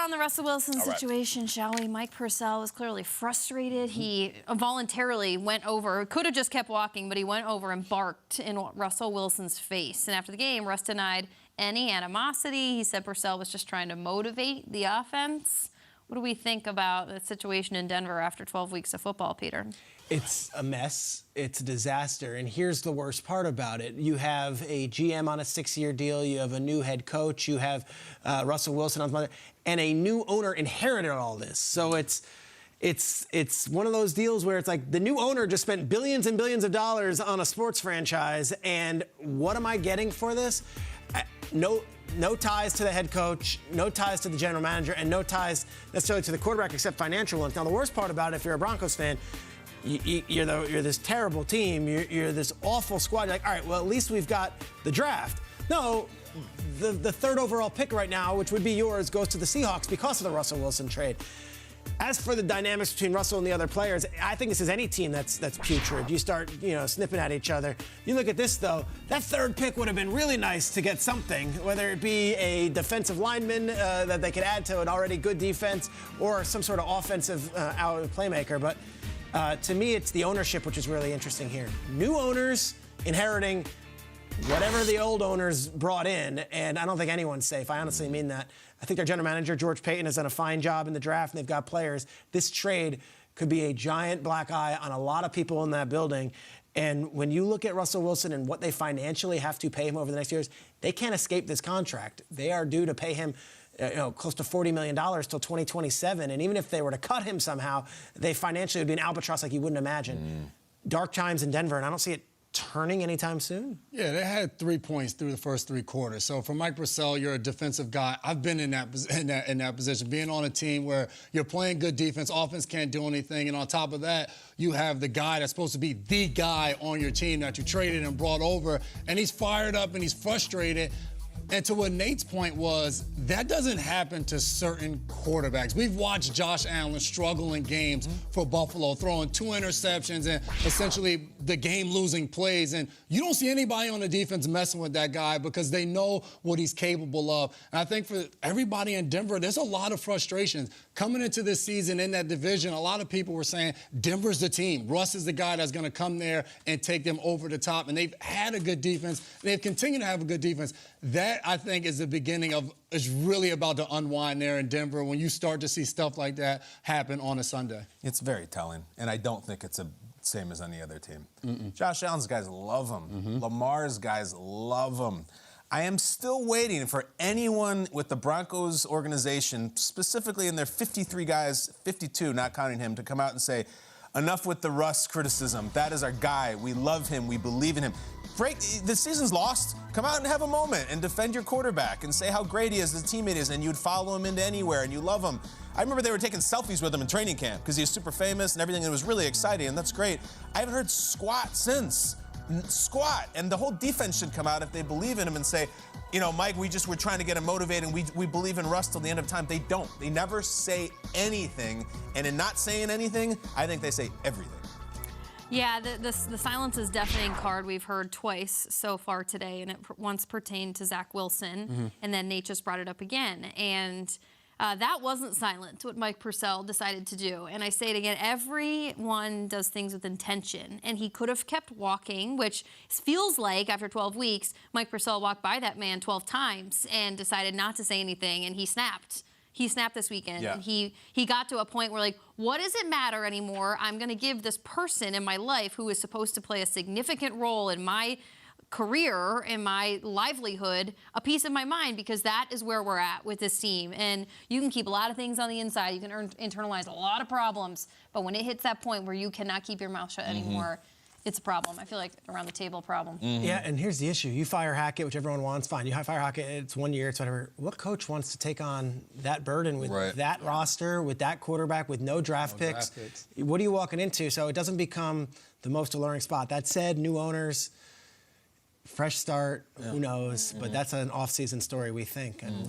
down the Russell Wilson situation, shall we? Mike Purcell was clearly frustrated. He voluntarily went over, could have just kept walking, but he went over and barked in Russell Wilson's face. And after the game, Russ denied any animosity. He said Purcell was just trying to motivate the offense. What do we think about the situation in Denver after 12 weeks of football, Peter? It's a mess. It's a disaster. And here's the worst part about it. You have a GM on a 6-year deal. You have a new head coach. You have Russell Wilson on the mother. And a new owner inherited all this. So it's one of those deals where it's like the new owner just spent billions and billions of dollars on a sports franchise. And what am I getting for this? No ties to the head coach, no ties to the general manager, and no ties necessarily to the quarterback except financial ones. Now, the worst part about it, if you're a Broncos fan, you're this terrible team. You're this awful squad. You're like, all right, well, at least we've got the draft. No, the third overall pick right now, which would be yours, goes to the Seahawks because of the Russell Wilson trade. As for the dynamics between Russell and the other players, I think this is any team that's putrid. You start, snipping at each other. You look at this, though. That third pick would have been really nice to get something, whether it be a defensive lineman that they could add to an already good defense or some sort of offensive playmaker. But to me, it's the ownership, which is really interesting here. New owners inheriting whatever the old owners brought in, and I don't think anyone's safe. I honestly mean that. I think their general manager, George Payton, has done a fine job in the draft, and they've got players. This trade could be a giant black eye on a lot of people in that building. And when you look at Russell Wilson and what they financially have to pay him over the next years, they can't escape this contract. They are due to pay him close to $40 million till 2027. And even if they were to cut him somehow, they financially would be an albatross like you wouldn't imagine. Dark times in Denver, and I don't see it turning anytime soon? Yeah, they had 3 points through the first 3 quarters. So for Mike Purcell, you're a defensive guy. I've been in that position, being on a team where you're playing good defense, offense can't do anything, and on top of that, you have the guy that's supposed to be the guy on your team that you traded and brought over, and he's fired up and he's frustrated. And to what Nate's point was, that doesn't happen to certain quarterbacks. We've watched Josh Allen struggle in games for Buffalo, throwing 2 interceptions and essentially the game-losing plays. And you don't see anybody on the defense messing with that guy because they know what he's capable of. And I think for everybody in Denver, there's a lot of frustrations. Coming into this season in that division, a lot of people were saying Denver's the team. Russ is the guy that's going to come there and take them over the top. And they've had a good defense. They've continued to have a good defense. That, I think, is the beginning of, is really about to unwind there in Denver when you start to see stuff like that happen on a Sunday. It's very telling, and I don't think it's the same as any other team. Josh Allen's guys love him. Lamar's guys love him. I am still waiting for anyone with the Broncos organization, specifically in their 53 guys, 52, not counting him, to come out and say, enough with the Russ criticism. That is our guy. We love him. We believe in him. The season's lost. Come out and have a moment and defend your quarterback and say how great he is as a teammate is, and you'd follow him into anywhere and you love him. I remember they were taking selfies with him in training camp because he's super famous and everything, and it was really exciting, and that's great. I haven't heard squat since. Squat. And the whole defense should come out if they believe in him and say, Mike, we're trying to get him motivated, and we believe in Russ till the end of time. They don't. They never say anything. And in not saying anything, I think they say everything. Yeah, the silence is deafening card we've heard twice so far today, and it once pertained to Zach Wilson, and then Nate just brought it up again. And that wasn't silent, what Mike Purcell decided to do. And I say it again, everyone does things with intention. And he could have kept walking, which feels like after 12 weeks, Mike Purcell walked by that man 12 times and decided not to say anything, and he snapped. He snapped this weekend. Yeah. And he got to a point where, what does it matter anymore? I'm going to give this person in my life who is supposed to play a significant role in my career and my livelihood a piece of my mind, because that is where we're at with this team. And you can keep a lot of things on the inside. You can internalize a lot of problems. But when it hits that point where you cannot keep your mouth shut anymore, it's a problem. I feel like around the table problem. Yeah, and here's the issue. You fire Hackett, which everyone wants, fine. You fire Hackett, it's 1 year, it's whatever. What coach wants to take on that burden with that roster, with that quarterback, with no draft picks? What are you walking into? So it doesn't become the most alluring spot. That said, new owners, fresh start, who knows? But that's an off-season story, we think. And we'll